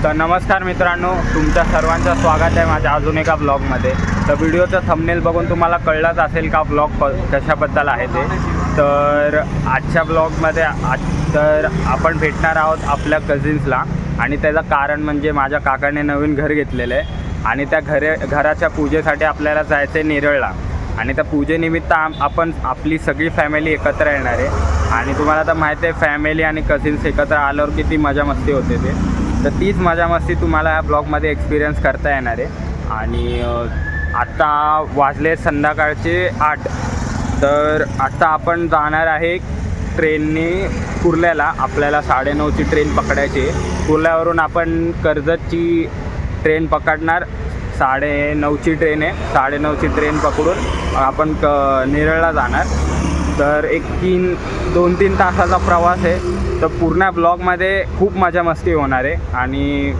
तर नमस्कार मित्रांनो, तुमच्या सर्वांचं स्वागत आहे माझ्या अजून एका ब्लॉगमध्ये. तर व्हिडिओचं थंबनेल बघून तुम्हाला कळलंच असेल का ब्लॉग कशाबद्दल आहे ते. तर आजच्या ब्लॉगमध्ये तर आपण भेटणार आहोत आपल्या कझिन्सला, आणि त्याचं कारण म्हणजे माझ्या काकाने नवीन घर घेतलेलं आहे आणि त्या घराच्या पूजेसाठी आपल्याला जायचं आहे नेरळला. आणि त्या पूजेनिमित्त आपण आपली सगळी फॅमिली एकत्र येणार आहे. आणि तुम्हाला तर माहिती आहे फॅमिली आणि कझिन्स एकत्र आल्यावर किती मजा मस्ती होते ते. तर तीच मजा मस्ती तुम्हाला या ब्लॉगमध्ये एक्सपिरियन्स करता येणार आहे. आणि आत्ता वाजले संध्याकाळचे 8. तर आत्ता आपण जाणार आहे ट्रेनने कुर्ल्याला. आपल्याला 9:30ची ट्रेन पकडायची. कुर्ल्यावरून आपण कर्जतची ट्रेन पकडणार. 9:30ची ट्रेन आहे. 9:30ची ट्रेन पकडून आपण नेरळला जाणार. तर एक 2-3 तासाचा प्रवास आहे. तर पूर्ण ब्लॉगमध्ये खूप मजा मस्ती होणार आहे आणि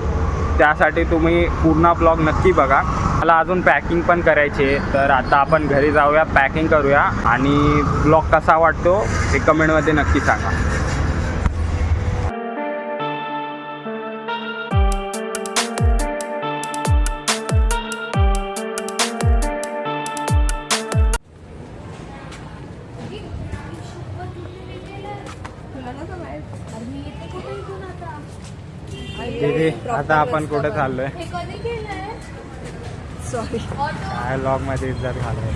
त्यासाठी तुम्ही पूर्ण ब्लॉग नक्की बघा. मला अजून पॅकिंग पण करायची आहे. तर आता आपण घरी जाऊया, पॅकिंग करूया आणि ब्लॉग कसा वाटतो ते कमेंटमध्ये नक्की सांगा. आता आपण कुठे चाललोय? सॉरी काय ब्लॉग मध्ये इज्जत घालवय.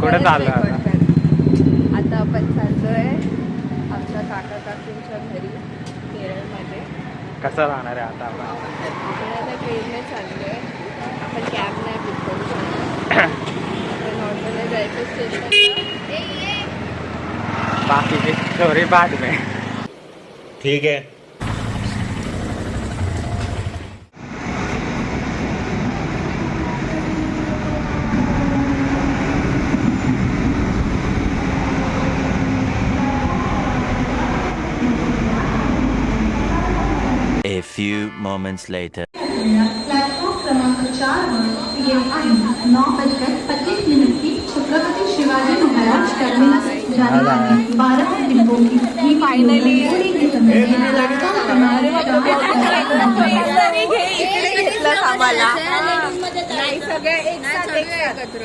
कुठे चाललोय आता आपण चाललोय आमच्या काका काकींच्या घरी केरळमध्ये. कसं राहणार आहे आता आपण? ट्रेनने चाललोय. आपण कॅब नाही बुक करू शकतो. आपण ऑटोने जायचं स्टेशनला. बाकी की स्टोरी बाद में. ठीक है. A few moments later. Platform क्रमांक 4 वर येत आहे 9:25 की छत्रपती शिवाजी महाराज टर्मिनस जाने वाली 12 डिब्बों की फायनली आम्हाला नाही सगळे एकत्र.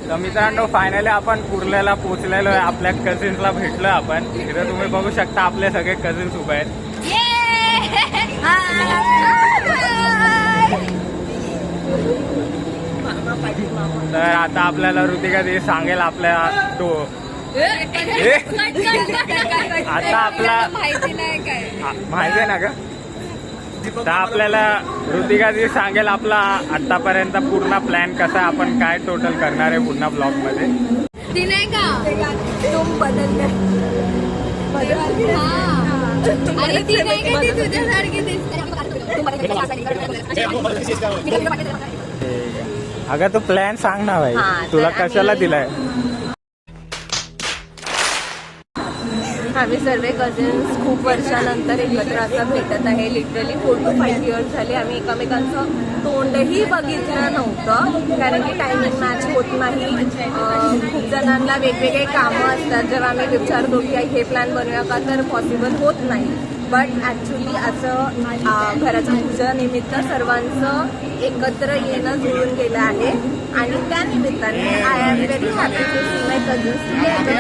तर मित्रांनो, फायनली आपण कुर्ल्याला पोहोचलेलो आहे. आपल्या कझिन्सला भेटलो आपण. इथे तुम्ही बघू शकता आपले सगळे कझिन्स उभे आहेत. तर आता आपल्याला ऋतिका दी सांगेल आपल्या तो आता आपला माहिती आहे ना का. तर आपल्याला ऋतिका जी सांगेल आपला आतापर्यंत पूर्ण प्लॅन कसा, आपण काय टोटल करणार आहे पूर्ण ब्लॉग मध्ये. ती नाही का तुम बदलले आणि ती नाही का ती तुझ्यासारखी अगं तू प्लॅन सांग ना भाई, तुला कशाला दिलाय. आम्ही सर्व कझिन्स खूप वर्षानंतर एकत्र असं भेटत आहे. लिटरली 4 to 5 years झाले. आम्ही एकमेकांचं तोंडही बघितलं नव्हतं कारण की टायमिंग मॅच होत नाही. खूप जणांना वेगवेगळे कामं असतात. जेव्हा आम्ही विचारतो की हे प्लॅन बनवूया का, तर पॉसिबल होत नाही. बट ॲक्च्युली असं घराच्या पूजेनिमित्त सर्वांचं एकत्र येणं जुळून गेलं आहे आणि त्या निमित्ताने I am very happy to see my cousins together.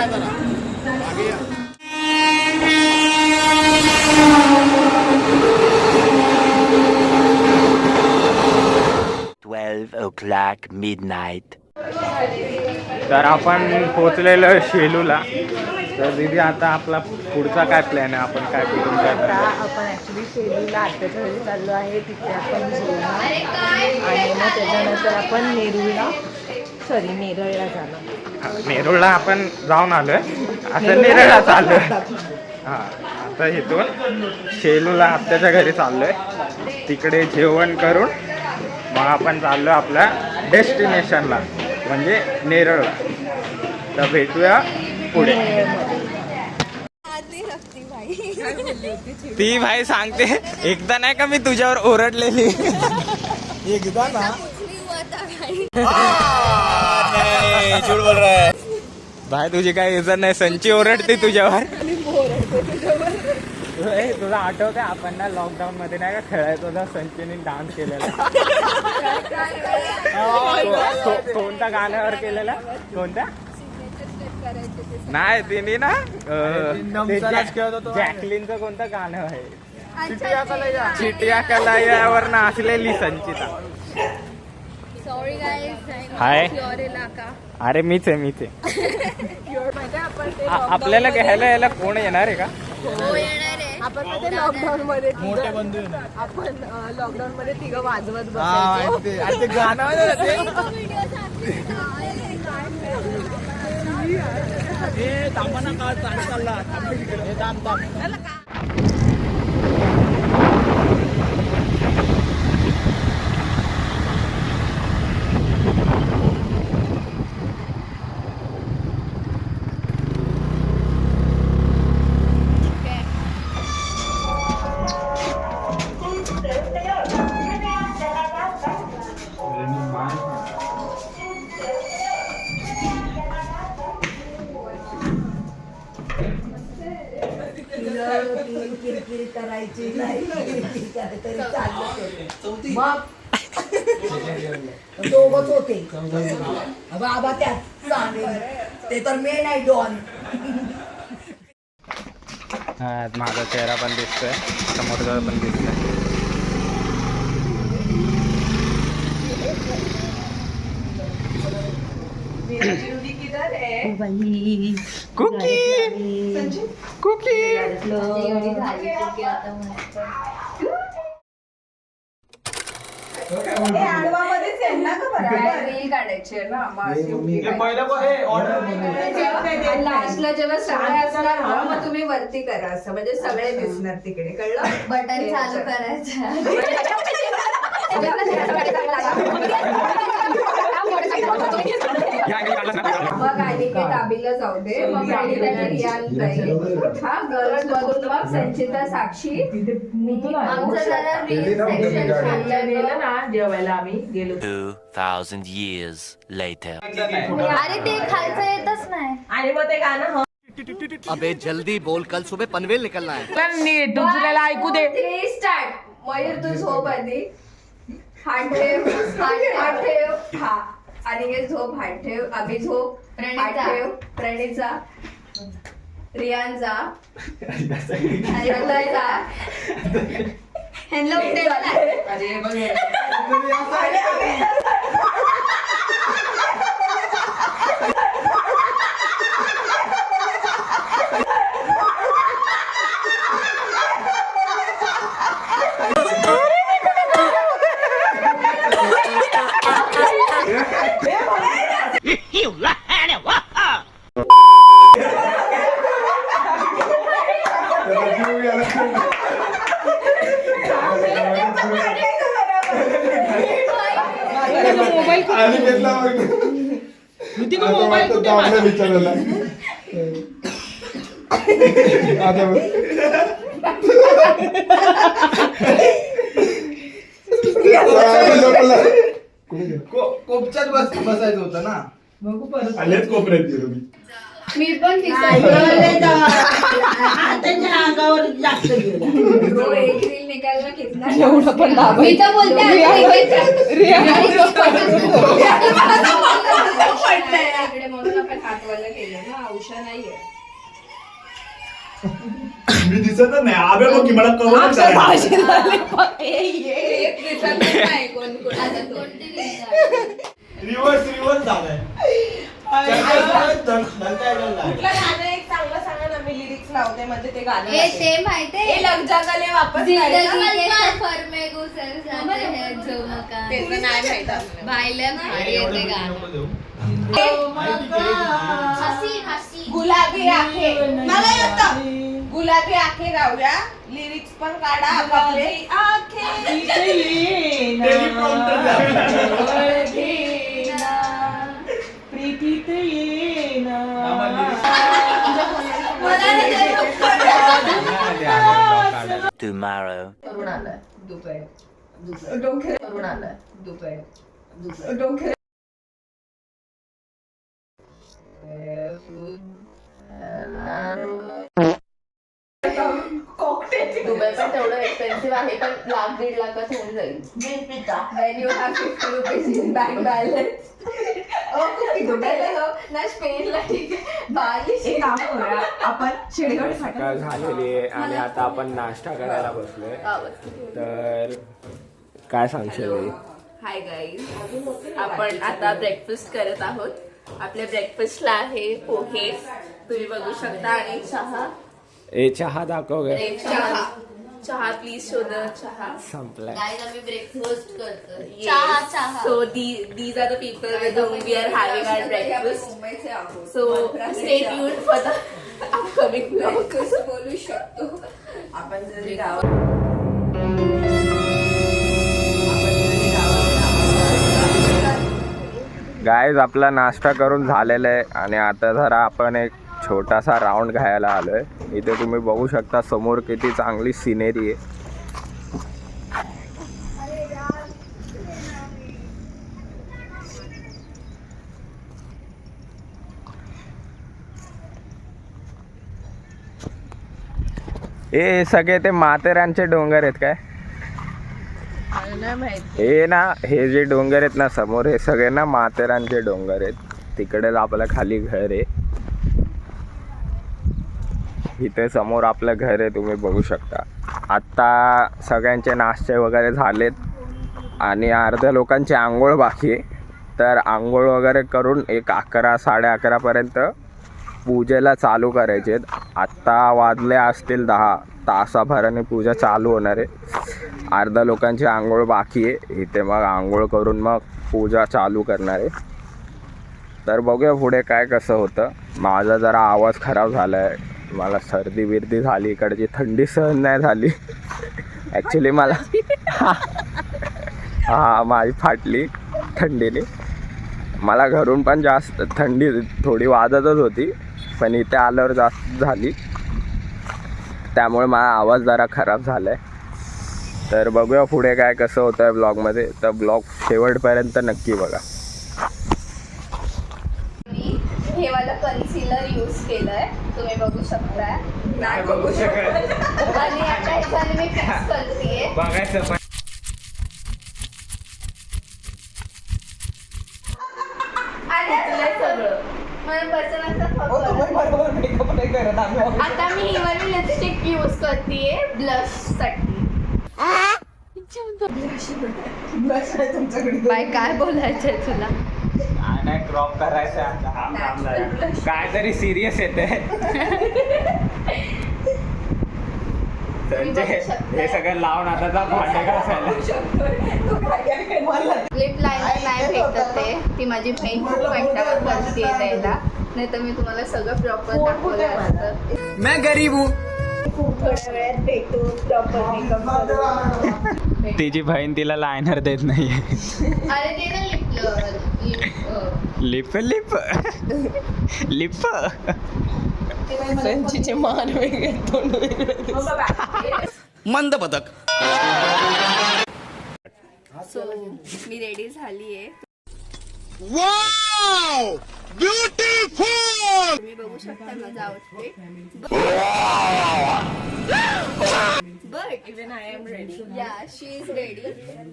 12 o'clock midnight. तर आपण पोहोचलेलो शेलूला. तर दीदी आता आपला पुढचा काय प्लॅन आहे, आपण काय कुठून काय आता आपण ॲक्च्युली शेलूला आत्याच्या घरी चाललो आहे. तिथे आपण जेवणार आणि मग त्याच्यानंतर आपण नेरळला जाणार. नेरूळला आपण जाऊन आलोय, असं नेरळला चाललोय. हां, आता इथून शेलूला आत्याच्या घरी चाललोय. तिकडे जेवण करून मग आपण चाललो आपल्या डेस्टिनेशनला म्हणजे नेरळला. तर भेटूया पुढे. ती भाई सांगते एकदा नाही का मी तुझ्यावर ओरडलेली. एकदा ना झूठ बोल रहा है. भाई तुझी काही इज्जत नाही. संची ओरडते तुझ्यावर. तुला आठवतंय आपण ना लॉकडाऊन मध्ये नाही का खेळायचो होता संचीने डान्स केलेला. कोणत्या गाण्यावर केलेला? कोणत्या? नाही तिने ना जॅकलिनचं कोणतं गाणं आहे? चिटिया कलायावर नाचलेली संचिता. Sorry guys. हाय. अरे मीच आहे. आपल्याला घ्यायला यायला कोण येणार आहे का? आपण मध्ये लॉकडाऊन मध्ये आपण लॉकडाऊन मध्ये तिघं वाजवत बसायचो. करायची नाही तरी चाललं. मग दोघच होते बाबा त्यात चालेल. ते तर मेन आहे डॉन. माझा चेहरा पण दिसतोय, समोरचा पण दिसतोय. कुकी कुकी लास्टला जेव्हा सगळे असणार ना मग तुम्ही वरती करा असं म्हणजे सगळे दिसणार तिकडे. कळलं? बटन चालू करायचं. मग अनिकेत दाबीला जाऊ दे. मग रियान जाईल. हा गर्ल्स मधून मग संचिता, साक्षी. आमचं जरा जेवायला आम्ही गेलो 2000 years later. अरे ते खालचं येतच नाही. आणि मग ते गाणं अबे जल्दी बोल, कल सुबह पनवेल निकलना है. दुसऱ्याला ऐकू दे. 3 स्टार्ट. मयूर तू झोप आधी. हात ठेव. हात ठेव. हा अनिकेत झोप. हात ठेव. अभि झोप. हात ठेव. प्रणीचा. रियानचा. श्रद्धाचा. ह्यांना उठे. मोबाईल विचारायला कोपच्यात बसायचं होतं ना. बघू परत आलेच कोपऱ्यात गेलो मी पण अंगावर जास्त एवढं पण मी तर बोलते म्हणून आपण हातवाला केलं ना. औषध नाहीये. मी दिसत नाही. आबे बघ की मला कवर रिवर्स झालाय. गाणं एक चांगलं सांगा ना. मी लिरिक्स लावते म्हणजे ते गाणं ते माहितीये लग जागाले वापस नाही माहित गुलाबी आखे मला येतं. गुलाबी आखे गाऊया, लिरिक्स पण काढा आपापले. Tomorrow. दुबई पण तेवढं एक्सपेन्सिव्ह आहे, पण $1.5 लाखात होऊन जाईल. When you have 50 rupees in bank balance. दुबईला जाऊ ना, स्पेनला ठीक आहे, बाली आपण सकाळ झालेली आहे आणि आता आपण नाश्ता करायला बसलोय. तर काय सांगशील? हाय गाईज, आपण आता ब्रेकफास्ट करत आहोत. आपल्या ब्रेकफास्टला आहे पोहे, तुम्ही बघू शकता, आणि चहा. चहा दाखव गे. चहा प्लीज शोध. चहा संपलाय. आम्ही ब्रेकफास्ट करतो. So these are the people with whom we are having our breakfast. So stay tuned for the upcoming vlog. कसं बोलू शकतो आपण जरी गाईज आपला नाश्ता करून झालेला आहे आणि आता जरा आपण एक छोटासा राऊंड घ्यायला आलोय. इथे तुम्ही बघू शकता समोर किती चांगली सिनेरी आहे. हे सगळे ते माथेरानचे डोंगर आहेत काय? हे ना, हे जे डोंगर आहेत ना समोर, हे सगळे ना माथेरानचे डोंगर आहेत. तिकडेच आपलं खाली घर आहे. इथे समोर आपलं घर आहे, तुम्ही बघू शकता. आत्ता सगळ्यांचे नाश्ते वगैरे झालेत आणि अर्ध्या लोकांची आंघोळ बाकी आहे. तर आंघोळ वगैरे करून एक 11, 11:30पर्यंत पूजेला चालू करायचे आहेत. आत्ता वाजले असतील 10, तासाभराने पूजा चालू होणार आहे. अर्ध्या लोकांची आंघोळ बाकी आहे. इथे मग आंघोळ करून मग पूजा चालू करणार आहे. तर बघूया पुढे काय कसं होतं. माझा जरा आवाज खराब झाला आहे, मला सर्दी बिर्दी झाली, इकडची थंडी सहन नाही झाली ॲक्च्युली मला. हां, माझी फाटली थंडीने. मला घरून पण जास्त थंडी थोडी वाजतच होती, पण इथे आल्यावर जास्त झाली, त्यामुळे माझा आवाज जरा खराब झाला आहे. तर बघूया पुढे काय कसं होतं आहे ब्लॉगमध्ये. तर ब्लॉग शेवटपर्यंत नक्की बघा. हे वाला कन्सिलर यूज केलंय, तुम्ही बघू शकताय. नाही बघू शकत. आणि आता ह्याच्याने मी फिक्स करतेय. बघायचं पण सगळं मला आता मी ही वाली लिपस्टिक यूज करतेय ब्लश साठी. बाय, काय बोलायचंय तुला? नाही, क्रॉप करायचं आता. काय तरी सिरियस येते. हे सगळं लावून आता भांडे घासायला. लिप लाईनर नाही भेटत आहे, ती माझी बहीण खूप कंटाळा करते द्यायला, नाही तर मी तुम्हाला सगळं प्रॉपर दाखवलं असतं. मैं गरीब हूँ. खूप थोड्या वेळात भेटू, प्रॉपर मेकअप. तिची बहीण तिला लायनर देत नाहीये. अरे ते ना लिप लिप लिप. मान वेगळे, तोंड वेगळे. मंद बदक. सो मी रेडी झालीये. Wow, beautiful. तुम्ही बघू शकता माझा outfit. But even I am ready. या, शी इज रेडी.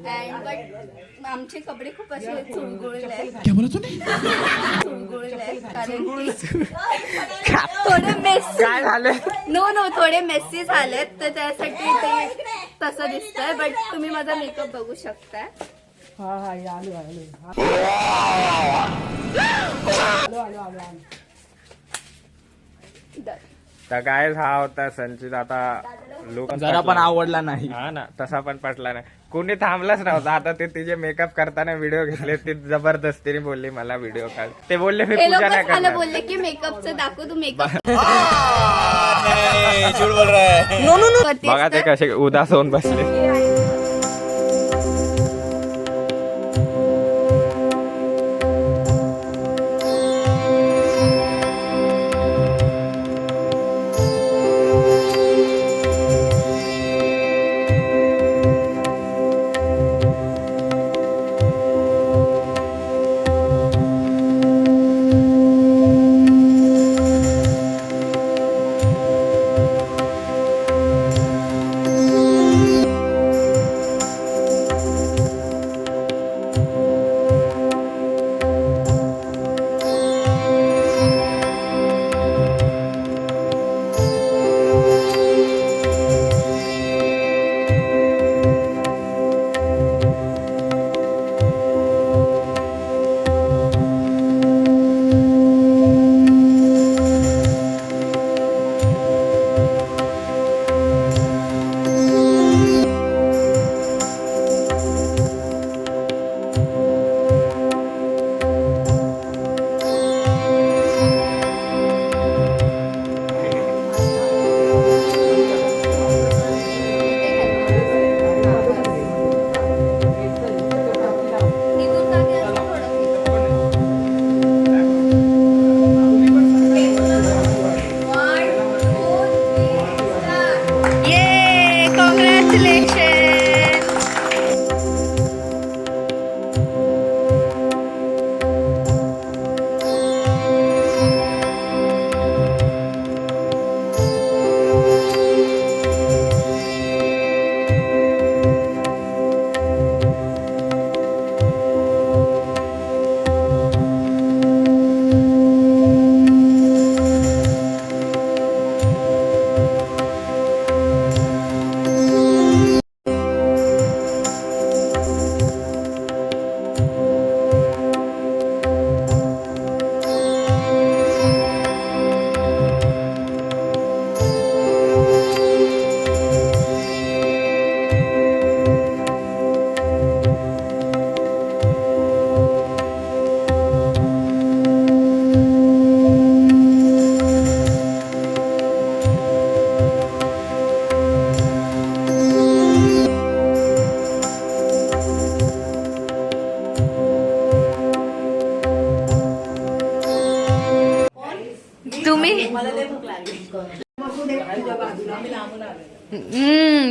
अँड बट आमचे कपडे खूप असे चुळगुळले आहेत. चुळगुळले आहेत कारण की थोडे मेसी. काय झाले? नो थोडे मेसी झालेत, तर त्यासाठी ते तसं दिसतंय. बट तुम्ही माझा मेकअप बघू शकता. तर काय हा होता संचित. आता लोक जरा पण आवडला नाही. हा ना, तसा पण पटला नाही. कोणी थांबलाच नव्हता. आता ते तिचे मेकअप करताना व्हिडिओ घेतले, ते जबरदस्तीने बोलली मला व्हिडिओ काढ. ते बोलले मी पूजा नाही करणार. बोलले की मेकअपचं दाखव तू मेकअप बघा ते कसे उदास होऊन बसले.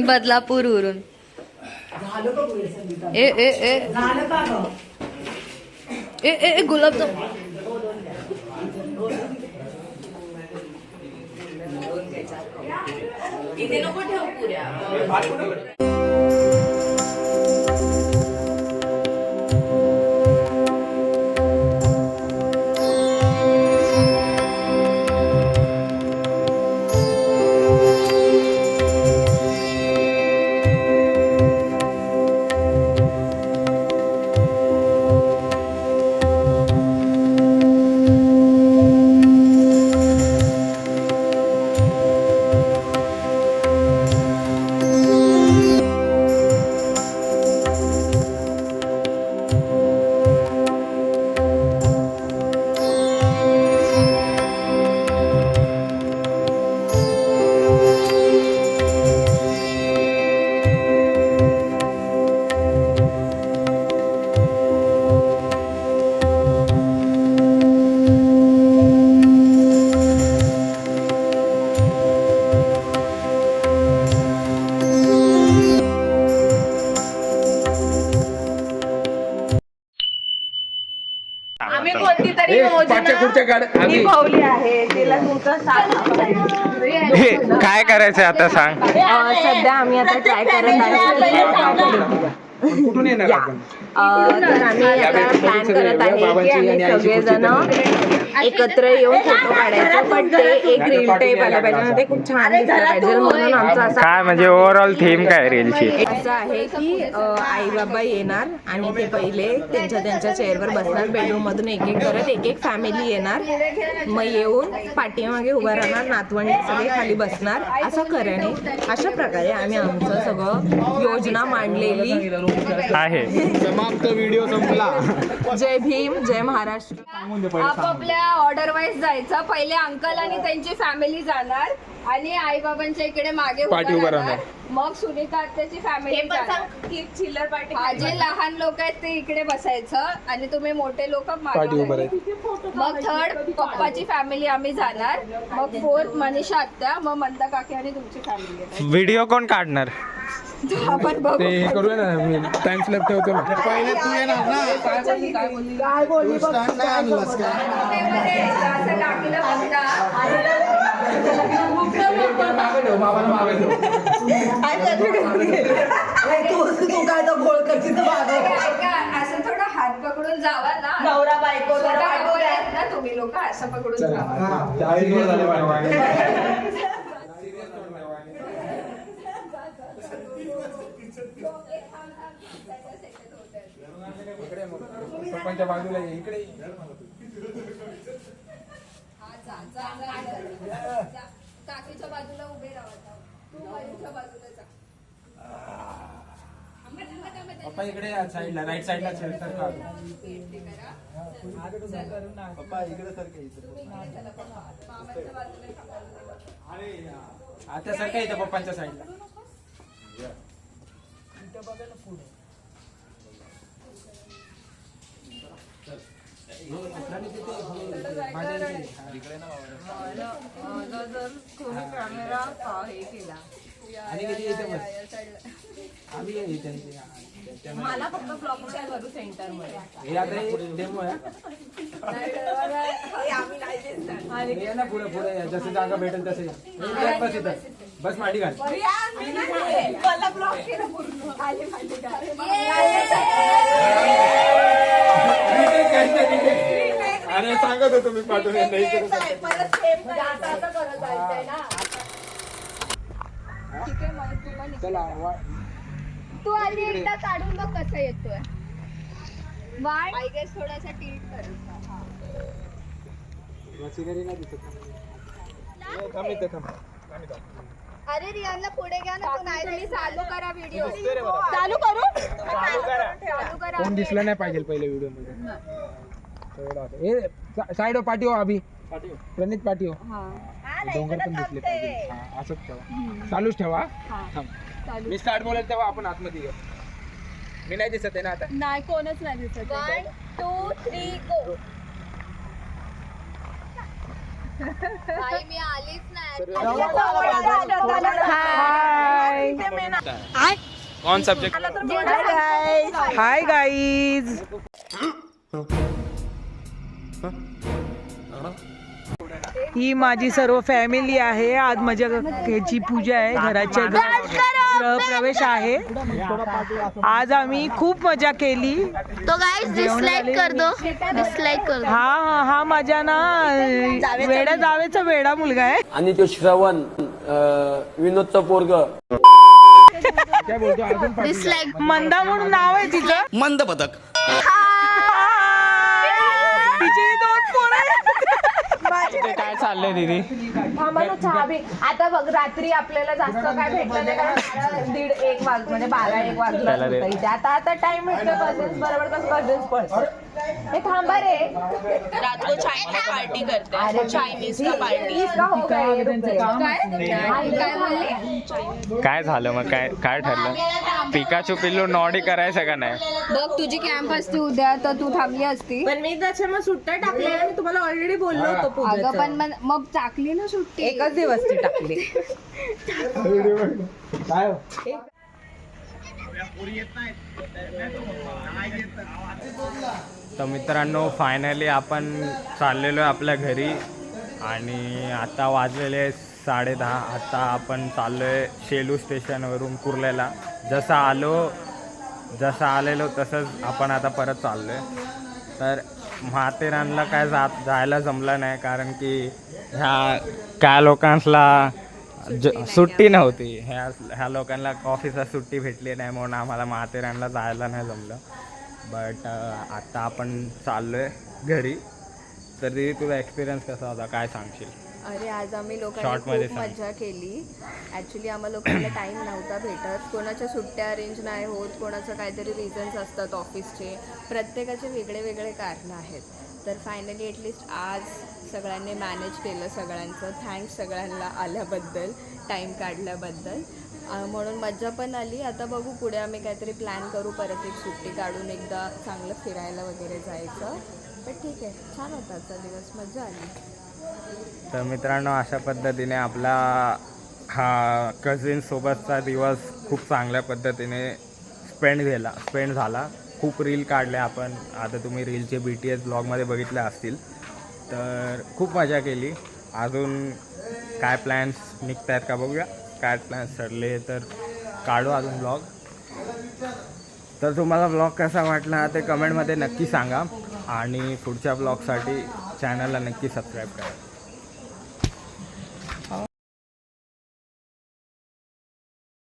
बदलापूर वरून ए ए ए ए ए गुलाबजाम इथे नको ठेव पुऱ्या. आम्ही कोणती तरी योजना निभावली आहे तिला तुमचा साथ काय करायचं आता सांग. सध्या आम्ही आता ट्राय करत आहे कुठून येणार आपण? तर आम्ही आता प्लॅन करत आहे की आम्ही सगळेजण एकत्र येऊन फोटो काढायचे, पण ते एक रील टाईप आलं पाहिजे आणि ते खूप छान दिसलं पाहिजे, म्हणून आमचं असं काय म्हणजे ओव्हरऑल थीम काय रीलची? असं आहे की आई बाबा येणार आणि ते पहिले त्यांच्या चेअरवर बसणार, बेडरूम मधून एक एक करत एक एक फॅमिली येणार, मग येऊन पाठीमागे उभा राहणार, नातवंडी सगळे खाली बसणार, असं करणे. अशा प्रकारे आम्ही आमचं सगळं योजना मांडलेली आहे. समाप्त, व्हिडिओ संपला. जय भीम, जय महाराष्ट्र. आपापल्या ऑर्डर वाईज जायचं. पहिले अंकल आणि त्यांची फॅमिली जाणार आणि आई बाबांच्या इकडे मागे पाठी उभं राहणार. राहणार. मग सुनीता आत्याची फॅमिली जाणार. चिल्लर पार्टी जे लहान लोक आहेत ते इकडे बसायचं आणि तुम्ही मोठे लोक पाठी उभं मग थर्ड पप्पाची फॅमिली आम्ही जाणार. मग फोर्थ मनीषा आत्या, मग मंदा काकी आणि तुमची फॅमिली. व्हिडिओ कोण काढणार? आपण बघू. ते करूया ना, मी टाइम स्लॅप ठेवतो ना. पहिले तू येणार ना. काय बोलली बघ. असं टाकीला बघता. तू काय तर गोळ करशील तर मागं. असं थोडं हात पकडून जावा ना. नवरा बायको स्वतः बायको आहेत ना तुम्ही लोक, असं पकडून जावा. पप्पांच्या बाजूला ये, इकडे ये. काकीच्या बाजूला उभे राहा. बाजूच्या बाजूला जा. पप्पा इकडे या, साईडला, राईट साईडला सरका. पप्पा इकडे सरका. आता सरका इथं पप्पांच्या साईडला. मला फक्त ब्लॉग करू सेंटर मध्ये. हे आता डेमो आहे. ये ना पुढे पुढे या. जसं जागा भेटेल तसं या. हे बस इथं, बस मांडी घाल. अरे सांगत होतो मी पाठवून नाही. चला तू आधी एकदा काढून बघ कसं येतोय. वाढ आय गेस थोडासा टिल्ट कर. अरे रियानला पुढे घ्या ना. तू नाही. तुम्ही चालू करा व्हिडिओ. चालू करू. चालू करा. कोण दिसलं नाही पाहिजे पहिले व्हिडिओ मध्ये. साईड पाठी हो. अभि प्रणित पाठी हो. डोंगर पण दिसले पाहिजे. हा, असंच ठेवा. चालूच ठेवा. मी स्टार्ट बोलेल तेव्हा आपण आतमध्ये येऊ. मी नाही दिसत आहे ना आता. नाही, कोणच नाही दिसत. 1 2 3 गो. आई मी आलीच नाही. हाय कौन सब्जेक्ट? Hi guys. ही माझी सर्व फॅमिली आहे. आज माझ्या ह्याची पूजा आहे, घराच्या गृहप्रवेश आहे. आज आम्ही खूप मजा केली. तो गाइस डिसलाइक कर दो. डिसलाइक कर दो. हा माझ्या ना वेडा जावेचा वेडा मुलगा आहे. आणि तो श्रवण विनोदचा पोरग. काय बोलतो अजून? डिसलाइक. मंदा म्हणून नाव आहे तिचं. मंद बदक. तिची 2 पोरं आहेत. काय चाललंय दीदी? आम्हाला चहा आता बघ, रात्री आपल्याला जास्त काय भेटलं नाही, कारण 1:30 वाज म्हणजे 12-1 वाजला होता इथे. आता टाइम भेटतो कझन्स बरोबर. कसं कझन्स पडतो. हे थांबा रे. रात को चाइनीज पार्टी करते हैं. अरे चाइनीज का पार्टी इसका हो गया. काय झालं मग? काय ठरलं? पिकाचू पिल्लू नॉडी करायचं का नाही? बघ तुझी कॅम्प असती उद्या तर तू थांबली असती. पण मी त्याच्या मग सुट्ट्या टाकल्या. मी तुम्हाला ऑलरेडी बोललो होतो. अगं पण मग टाकली ना सुट्टी. एकच दिवस ती टाकली. काय तर मित्रांनो, फायनली आपण चाललेलो आहे आपल्या घरी आणि आता वाजलेले 10:30. आता आपण चाललो आहे शेलू स्टेशनवरून कुर्ल्याला. जसं आलो जसं आलेलो तसंच आपण आता परत चाललो आहे. तर माथेरानला काय जायला जमलं नाही कारण की काय लोकांना सुट्टी नव्हती. ह्या लोकांना ऑफिसला सुट्टी भेटली नाही म्हणून आम्हाला माथेरानला जायला नाही जमलं. बट आता आपण चाललो आहे घरी. तर दीदी तुझा एक्सपिरियन्स कसा होता काय सांगशील? अरे आज आम्ही लोकांनी शॉर्टमध्ये खूप मजा केली. ॲक्च्युली आम्हाला लोकांना टाईम नव्हता भेटत. कोणाच्या सुट्ट्या अरेंज नाही होत, कोणाचं काहीतरी रिझन्स असतात ऑफिसचे, प्रत्येकाचे वेगळे वेगळे कारणं आहेत. तर फायनली ॲटलिस्ट आज सगळ्यांनी मॅनेज केलं सगळ्यांचं. थँक्स सगळ्यांना आल्याबद्दल, टाईम काढल्याबद्दल. म्हणून मजा पण आली. आता बघू पुढे आम्ही काहीतरी प्लॅन करू, परत एक सुट्टी काढून एकदा चांगलं फिरायला वगैरे जायचं. पण ठीक आहे, छान होता आजचा दिवस, मजा आली. तर मित्रांनो अशा पद्धतीने आपला हा कझिनसोबतचा दिवस खूप चांगल्या पद्धतीने स्पेंड झाला. खूप रील काढले आपण. आता तुम्ही रीलचे BTS ब्लॉगमध्ये बघितले असतील. तर खूप मजा केली. अजून काय प्लॅन्स निघत आहेत का बघूया. काय प्लॅन्स ठरले तर काढू अजून ब्लॉग. तर तुम्हाला ब्लॉग कसा वाटला ते कमेंटमध्ये नक्की सांगा आणि पुढच्या ब्लॉगसाठी चॅनलला नक्की सबस्क्राईब करा.